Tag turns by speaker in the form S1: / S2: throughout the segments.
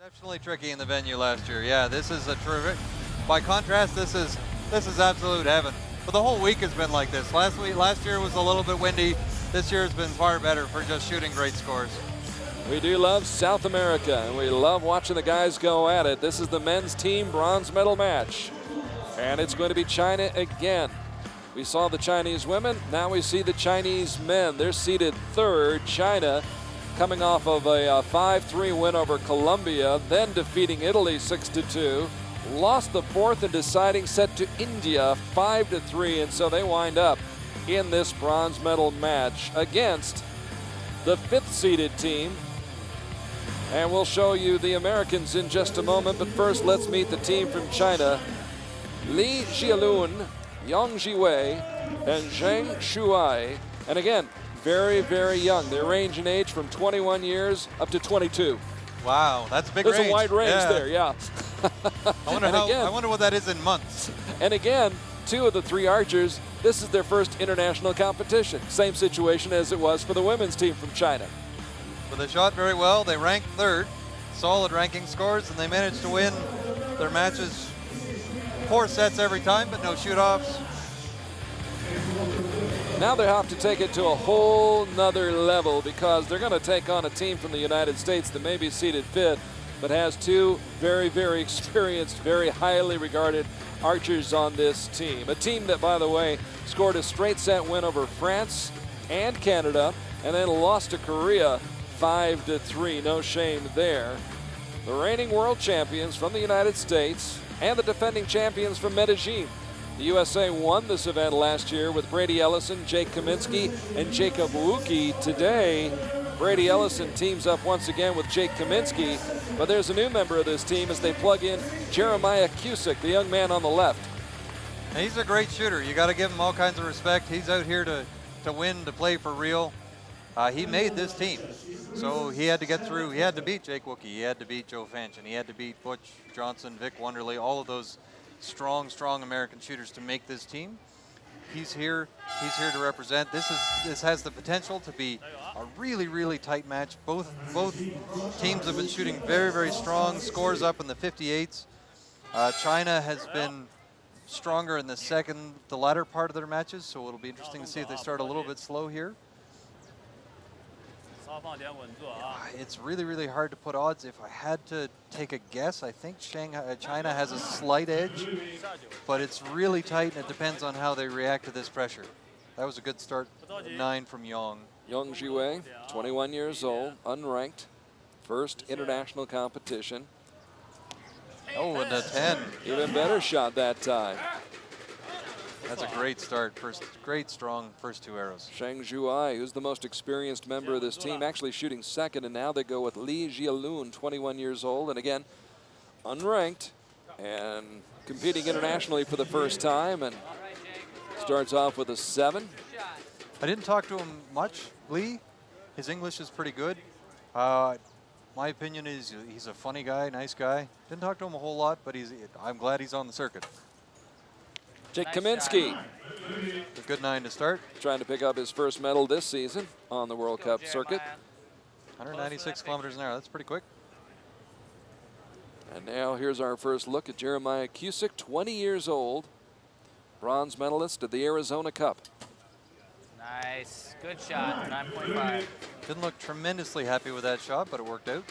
S1: Exceptionally tricky in the venue last year. Yeah, this is a terrific. By contrast, this is absolute heaven. But the whole week has been like this. Last year was a little bit windy. This year has been far better for just shooting great scores.
S2: We do love South America, and we love watching the guys go at it. This is the men's team bronze medal match, and it's going to be China again. We saw the Chinese women, now we see the Chinese men. They're seated third. China coming off of a 5-3 win over Colombia, then defeating Italy 6-2. Lost the fourth and deciding set to India 5-3, and so they wind up in this bronze medal match against the fifth seeded team. And we'll show you the Americans in just a moment, but first let's meet the team from China. Li Jialun, Yang Zhiwei, and Zhang Shuai. And again, very, very young. They range in age from 21 years up to 22.
S1: Wow, that's a big
S2: There's
S1: range.
S2: a wide range there, yeah.
S1: I wonder what that is in months.
S2: And again, two of the three archers, this is their first international competition. Same situation as it was for the women's team from China.
S1: But they shot very well. They ranked third, solid ranking scores, and they managed to win their matches 4 sets every time, but no shoot-offs.
S2: Now they have to take it to a whole nother level because they're going to take on a team from the United States that may be seated fifth, but has two very, very experienced, very highly regarded archers on this team. A team that, by the way, scored a straight set win over France and Canada, and then lost to Korea 5-3. No shame there. The reigning world champions from the United States and the defending champions from Medellin. The USA won this event last year with Brady Ellison, Jake KAMISKI, and Jacob Wuki. Today, Brady Ellison teams up once again with Jake KAMISKI, but there's a new member of this team as they plug in Jeremiah CUSICK, the young man on the left.
S1: He's a great shooter. You got to give him all kinds of respect. He's out here to win, to play for real. He made this team, so he had to get through. He had to beat Jake Wuki. He had to beat Joe Fanchen. He had to beat Butch Johnson, Vic Wonderly, all of those strong American shooters to make this team. He's here to represent. This has the potential to be a really, really tight match. Both teams have been shooting very, very strong. Scores up in the 58s. China has been stronger in the latter part of their matches, so it'll be interesting to see if they start a little bit slow here. It's really, really hard to put odds. If I had to take a guess, I think China has a slight edge, but it's really tight, and it depends on how they react to this pressure. That was a good start. 9 from Yong.
S2: Yang Zhiwei, 21 years old, unranked, first international competition.
S1: Oh, and a 10.
S2: Even better shot that time.
S1: That's a great start. Great, strong first 2 arrows.
S2: Zhang Shuai, who's the most experienced member of this team, actually shooting second, and now they go with Li Jialun, 21 years old, and again, unranked, and competing internationally for the first time, and starts off with a 7.
S1: I didn't talk to him much, Lee. His English is pretty good. My opinion is he's a funny guy, nice guy. Didn't talk to him a whole lot, but I'm glad he's on the circuit.
S2: Jake KAMISKI.
S1: A good 9 to start.
S2: Trying to pick up his first medal this season on the World Cup circuit.
S1: 196 kilometers an hour, that's pretty quick.
S2: And now here's our first look at Jeremiah CUSICK, 20 years old, bronze medalist at the Arizona Cup.
S3: Nice, good shot, 9.5.
S1: Didn't look tremendously happy with that shot, but it worked out.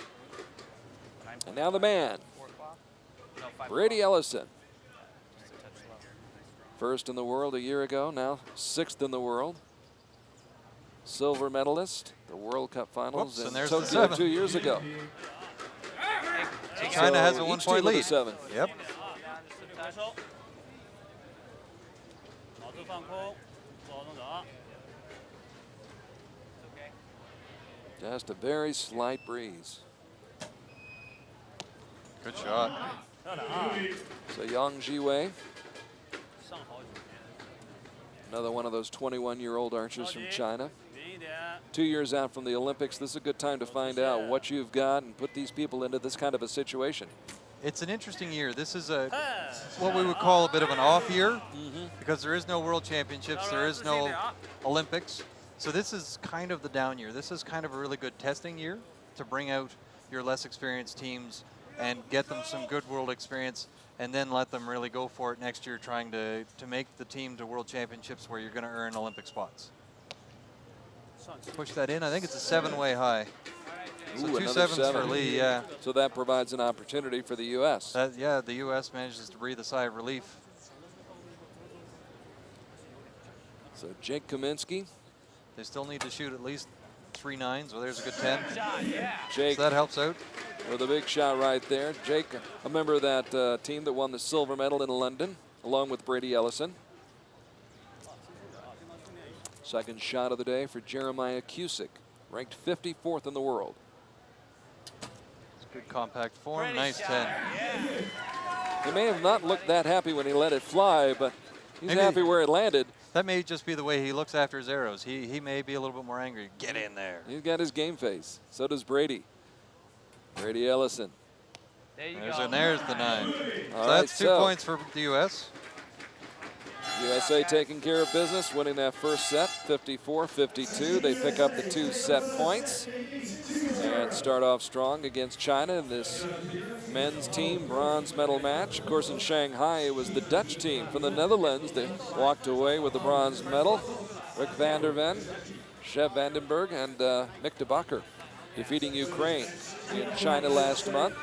S2: And now the man, Brady Ellison. First in the world a year ago, now 6th in the world. Silver medalist, the World Cup Finals in Tokyo 2 years ago.
S1: China has a 1-point lead.
S2: 7.
S1: Yep.
S2: Just a very slight breeze.
S1: Good shot.
S2: So Yang Zhiwei, another one of those 21-year-old archers from China. 2 years out from the Olympics, this is a good time to find out what you've got and put these people into this kind of a situation.
S1: It's an interesting year. This is what we would call a bit of an off year because there is no World Championships, there is no Olympics. So this is kind of the down year. This is kind of a really good testing year to bring out your less experienced teams and get them some good world experience, and then let them really go for it next year, trying to make the team to world championships where you're going to earn Olympic spots. Push that in. I think it's a 7-way high. So
S2: Ooh,
S1: 2
S2: another
S1: 7s for Lee, yeah.
S2: So that provides an opportunity for the U.S.
S1: Yeah, the U.S. manages to breathe a sigh of relief.
S2: So Jake Kaminsky.
S1: They still need to shoot at least 3 9s. Well, there's a good 10.
S2: Jake
S1: So that helps out.
S2: with a big shot right there. Jake, a member of that team that won the silver medal in London, along with Brady Ellison. Second shot of the day for Jeremiah CUSICK, ranked 54th in the world.
S1: It's good compact form. Nice 10.
S2: He may have not looked that happy when he let it fly, but he's
S1: Maybe
S2: happy where it landed.
S1: That may just be the way he looks after his arrows. He may be a little bit more angry. Get in there.
S2: He's got his game face. So does Brady. Brady Ellison.
S3: There you
S1: There's
S3: go.
S1: and there's the 9.
S2: All
S1: So
S2: right,
S1: that's 2
S2: so
S1: points for the U.S.
S2: USA taking care of business, winning that first set, 54-52. They pick up the 2 set points and start off strong against China in this men's team bronze medal match. Of course, in Shanghai, it was the Dutch team from the Netherlands that walked away with the bronze medal. Rick van der Ven, Shev Vandenberg, and Mick de Bakker defeating Ukraine in China last month.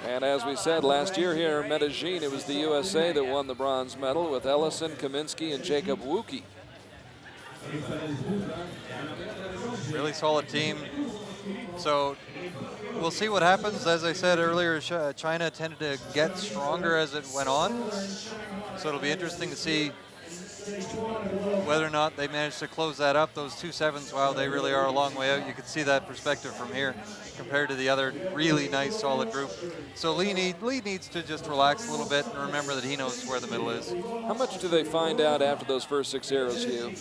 S2: And as we said last year here in Medellin, it was the USA that won the bronze medal with Ellison, Kaminsky, and Jacob Wuki.
S1: Really solid team. So we'll see what happens. As I said earlier, China tended to get stronger as it went on. So it'll be interesting to see whether or not they manage to close that up. Those 2 7s, wow, they really are a long way out. You can see that perspective from here compared to the other really nice, solid group. So Lee needs to just relax a little bit and remember that he knows where the middle is.
S2: How much do they find out after those first 6 arrows, Hugh?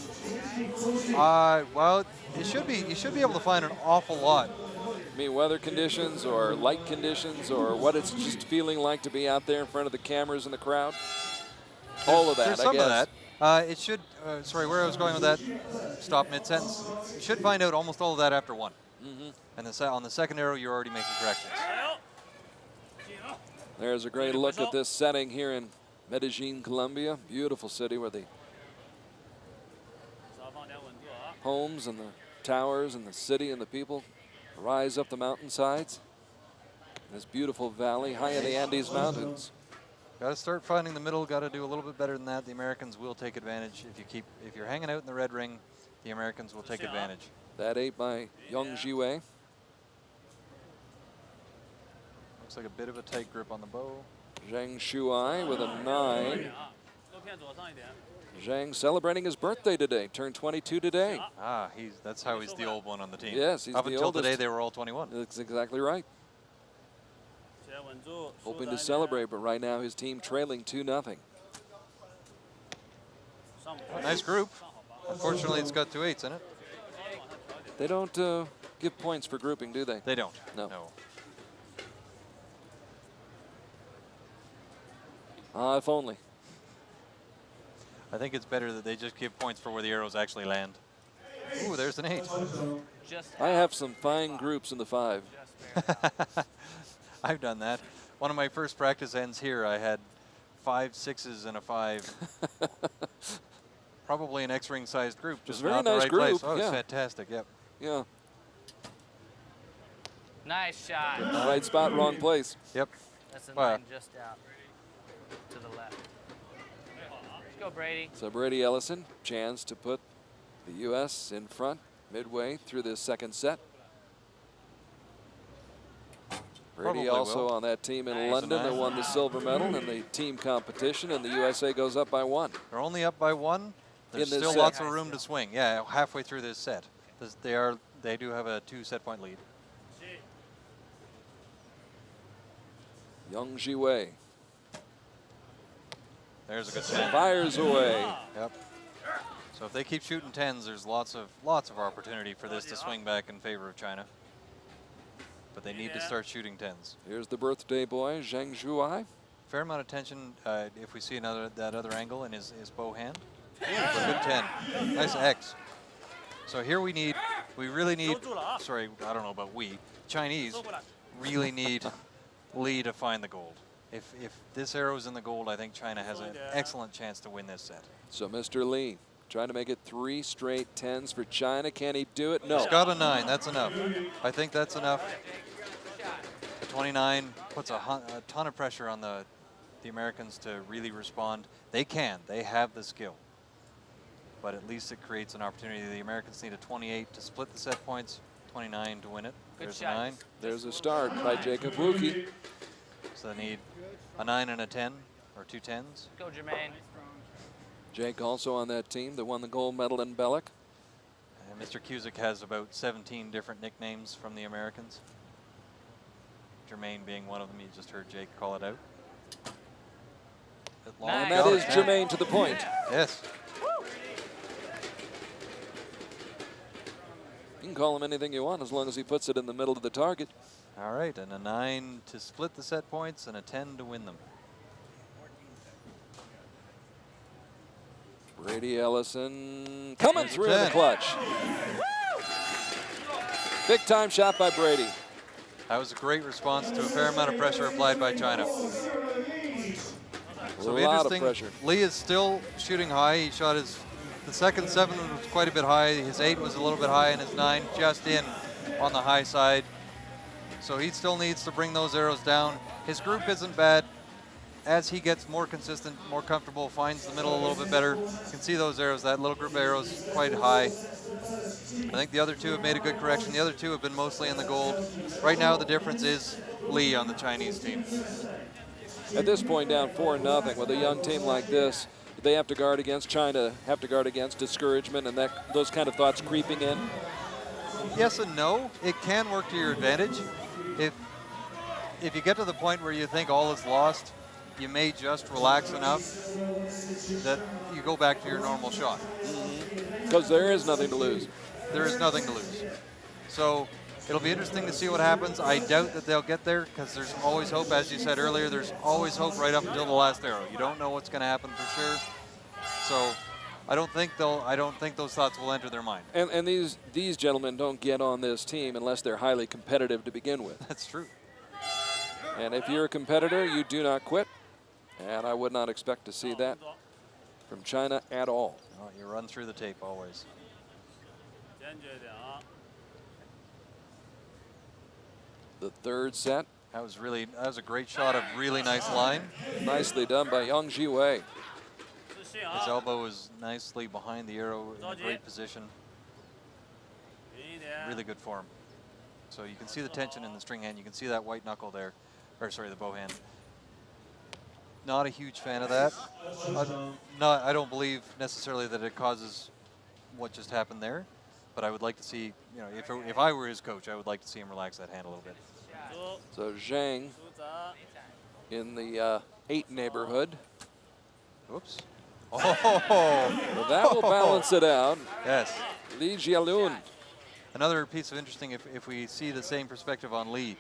S1: Well, you should be able to find an awful lot.
S2: I mean, weather conditions or light conditions or what it's just feeling like to be out there in front of the cameras and the crowd? All of that,
S1: There's
S2: I
S1: some
S2: guess.
S1: of that. It should, sorry, where I was going with that, stop mid-sentence. You should find out almost all of that after 1. And on the second arrow, you're already making corrections.
S2: There's a great look at this setting here in Medellin, Colombia. Beautiful city where the homes and the towers and the city and the people rise up the mountainsides. This beautiful valley high in the Andes Mountains.
S1: Got to start finding the middle. Got to do a little bit better than that. The Americans will take advantage. If you're hanging out in the red ring, the Americans will take advantage.
S2: That 8 by YONG Zhiwei.
S1: Looks like a bit of a tight grip on the bow.
S2: Zhang Shuai with a 9. Zhang celebrating his birthday today. Turned 22 today.
S1: That's how he's the old one on the team.
S2: Yes, he's
S1: Up
S2: the
S1: until
S2: oldest.
S1: today, they were all 21.
S2: That's exactly right. Hoping to celebrate, but right now his team trailing 2-0.
S1: Nice group. Unfortunately, it's got 2 8s in it.
S2: They don't give points for grouping, do they?
S1: They don't.
S2: No. If only.
S1: I think it's better that they just give points for where the arrows actually land. Ooh, there's an 8.
S2: I have some fine groups in the 5.
S1: I've done that. One of my first practice ends here, I had 5 6s and a 5. Probably an X-ring sized group, just
S2: very
S1: not the
S2: nice
S1: right
S2: group,
S1: place. Oh,
S2: yeah.
S1: it's fantastic, yep.
S2: Yeah.
S3: Nice shot.
S2: Right spot, wrong place.
S1: Yep.
S3: That's a
S1: Wow.
S3: 9 just out to the left. Let's go, Brady.
S2: So Brady Ellison, chance to put the U.S. in front midway through this second set. Brady
S1: Probably
S2: also
S1: will.
S2: on that team in
S3: Nice.
S2: London that won the silver medal in the team competition, and the USA goes up by 1.
S1: They're only up by 1. There's
S2: In this
S1: still
S2: set.
S1: lots of room to swing. Yeah, halfway through this set. They do have a 2 set point lead.
S2: YONG Zhiwei
S1: There's a good 10.
S2: fires away.
S1: Yep. So if they keep shooting 10s, there's lots of opportunity for this to swing back in favor of China. But they need to start shooting 10s.
S2: Here's the birthday boy, Zhang Zhuai.
S1: Fair amount of tension if we see that other angle in his bow hand. But a good 10. Nice X. So here we really need, sorry, I don't know about we. Chinese really need Lee to find the gold. If this arrow is in the gold, I think China has an excellent chance to win this set.
S2: So Mr. Lee trying to make it 3 straight 10s for China. Can he do it? No.
S1: He's got a 9. That's enough. I think that's enough. The 29 puts a ton of pressure on the Americans to really respond. They can. They have the skill. But at least it creates an opportunity. The Americans need a 28 to split the set points, 29 to win it. There's a 9.
S2: There's a start by Jacob Wuki.
S1: So they need a 9 and a 10, or 2 10s.
S3: Go, Jermaine.
S2: Jake also on that team that won the gold medal in Bellic.
S1: And Mr. CUSICK has about 17 different nicknames from the Americans. Jermaine being one of them. You just heard Jake call it out.
S2: And that is Jermaine to the point.
S1: Yes.
S2: You can call him anything you want as long as he puts it in the middle of the target.
S1: All right, and a 9 to split the set points and a 10 to win them.
S2: Brady Ellison coming through in the clutch. Big time shot by Brady.
S1: That was a great response to a fair amount of pressure applied by China. So
S2: A lot of pressure.
S1: Lee is still shooting high. He shot the second 7 was quite a bit high. His 8 was a little bit high, and his 9 just in on the high side. So he still needs to bring those arrows down. His group isn't bad. As he gets more consistent, more comfortable, finds the middle a little bit better, you can see those arrows, that little group of arrows, quite high. I think the other 2 have made a good correction. The other 2 have been mostly in the gold. Right now, the difference is Lee on the Chinese team.
S2: At this point, down 4-0 with a young team like this, they have to guard against China, have to guard against discouragement and those kind of thoughts creeping in.
S1: Yes and no. It can work to your advantage. If you get to the point where you think all is lost, you may just relax enough that you go back to your normal shot.
S2: Because there is nothing to lose.
S1: There is nothing to lose. So it'll be interesting to see what happens. I doubt that they'll get there because there's always hope. As you said earlier, there's always hope right up until the last arrow. You don't know what's going to happen for sure. So I don't think those thoughts will enter their mind.
S2: And these gentlemen don't get on this team unless they're highly competitive to begin with.
S1: That's true.
S2: And if you're a competitor, you do not quit. And I would not expect to see that from China at all.
S1: No, you run through the tape always.
S2: The third set.
S1: That was a great shot of really nice line.
S2: Nicely done by Young Zhiwei.
S1: His elbow was nicely behind the arrow in a great position. Really good form. So you can see the tension in the string hand. You can see that white knuckle there, or sorry, the bow hand. Not a huge fan of that. I don't believe necessarily that it causes what just happened there, but I would like to see, if I were his coach, I would like to see him relax that hand a little bit.
S2: So ZHANG in the 8 neighborhood.
S1: Whoops.
S2: Well, that will balance it out.
S1: Yes.
S2: Li Jialun.
S1: Another piece of interesting, if we see the same perspective on Lee,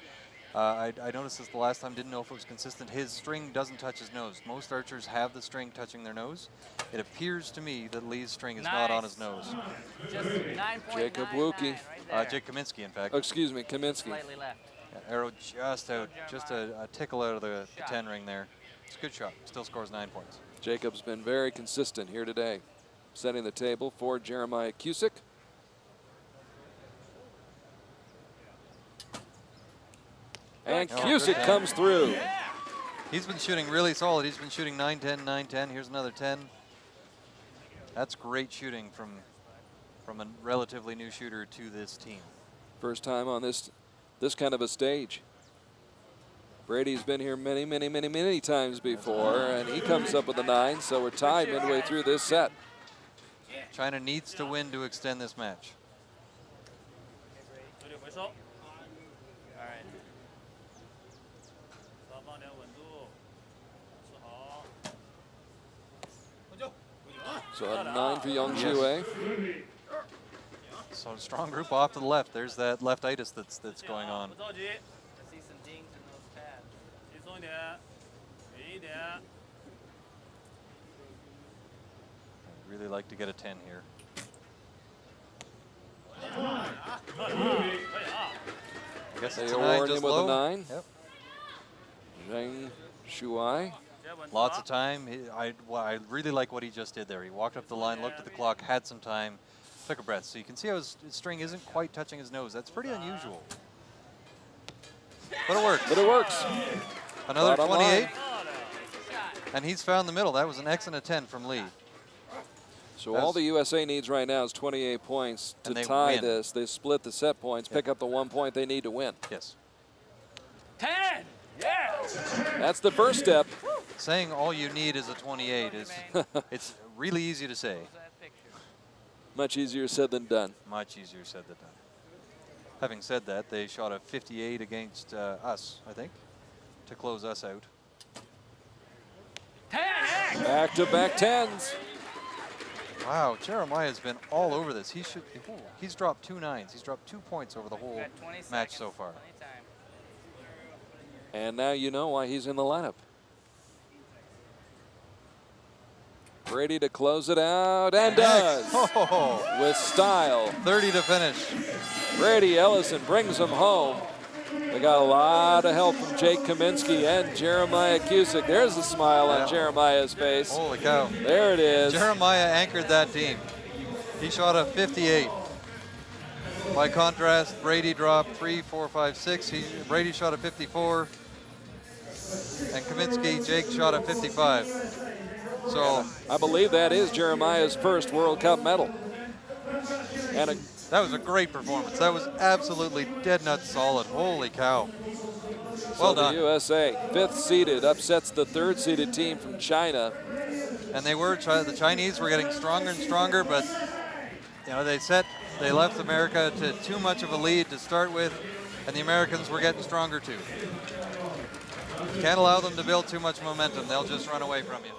S1: I noticed this the last time, didn't know if it was consistent. His string doesn't touch his nose. Most archers have the string touching their nose. It appears to me that Lee's string is not on his nose.
S3: Just 9.99
S2: Jacob Wuki.
S3: right
S1: Jake Kaminski, in fact.
S2: Oh, excuse me, Kaminsky.
S3: Slightly left.
S1: Arrow just out, just a tickle out of the 10 ring there. It's a good shot. Still scores 9 points.
S2: Jacob's been very consistent here today, setting the table for Jeremiah CUSICK. And CUSICK comes through.
S1: He's been shooting really solid. He's been shooting 9-10, 9-10. Here's another 10. That's great shooting from a relatively new shooter to this team.
S2: First time on this kind of a stage. Brady's been here many times before, and he comes up with a 9, so we're tied midway through this set.
S1: China needs to win to extend this match.
S2: So a 9 for Young Zhiwei.
S1: So a strong group off to the left. There's that leftitis that's going on.
S3: I see some dings in those pads.
S1: I'd really like to get a 10 here. guess
S2: They
S1: it's a
S2: award
S1: 9
S2: him
S1: just
S2: with
S1: low.
S2: a 9.
S1: Yep.
S2: ZHANG, Shuai.
S1: Lots of time. I really like what he just did there. He walked up the line, looked at the clock, had some time, took a breath. So you can see how his string isn't quite touching his nose. That's pretty unusual. But it works.
S2: But it works.
S1: Another
S2: Bottom
S1: 28.
S2: line.
S1: And he's found the middle. That was an excellent 10 from Lee.
S2: So all the USA needs right now is 28 points to tie
S1: win.
S2: this. They split the set points, pick up the 1 point they need to win.
S1: Yes.
S3: 10. Yeah.
S2: That's the first step.
S1: Saying all you need is a 28 is it's really easy to say.
S2: Much easier said than done.
S1: Much easier said than done. Having said that, they shot a 58 against us, I think, to close us out.
S3: 10.
S2: Back-to-back 10s.
S1: Wow, Jeremiah's been all over this. He's dropped 2 9s. He's dropped 2 points over the whole match so far.
S2: And now you know why he's in the lineup. Brady to close it out, and does.
S1: Oh,
S2: With style.
S1: 30 to finish.
S2: Brady Ellison brings him home. They got a lot of help from Jake Kaminsky and Jeremiah CUSICK. There's a smile on Jeremiah's face.
S1: Holy cow.
S2: There it is.
S1: Jeremiah anchored that team. He shot a 58. By contrast, Brady dropped 3, 4, 5, 6. Brady shot a 54. And Kaminsky, Jake shot a 55. So
S2: I believe that is Jeremiah's first World Cup medal. And
S1: that was a great performance. That was absolutely dead nut solid. Holy cow. Well done.
S2: The USA, 5th seeded, upsets the 3rd seeded team from China.
S1: And the Chinese were getting stronger and stronger, but you know, they left America to too much of a lead to start with, and the Americans were getting stronger too. Can't allow them to build too much momentum. They'll just run away from you.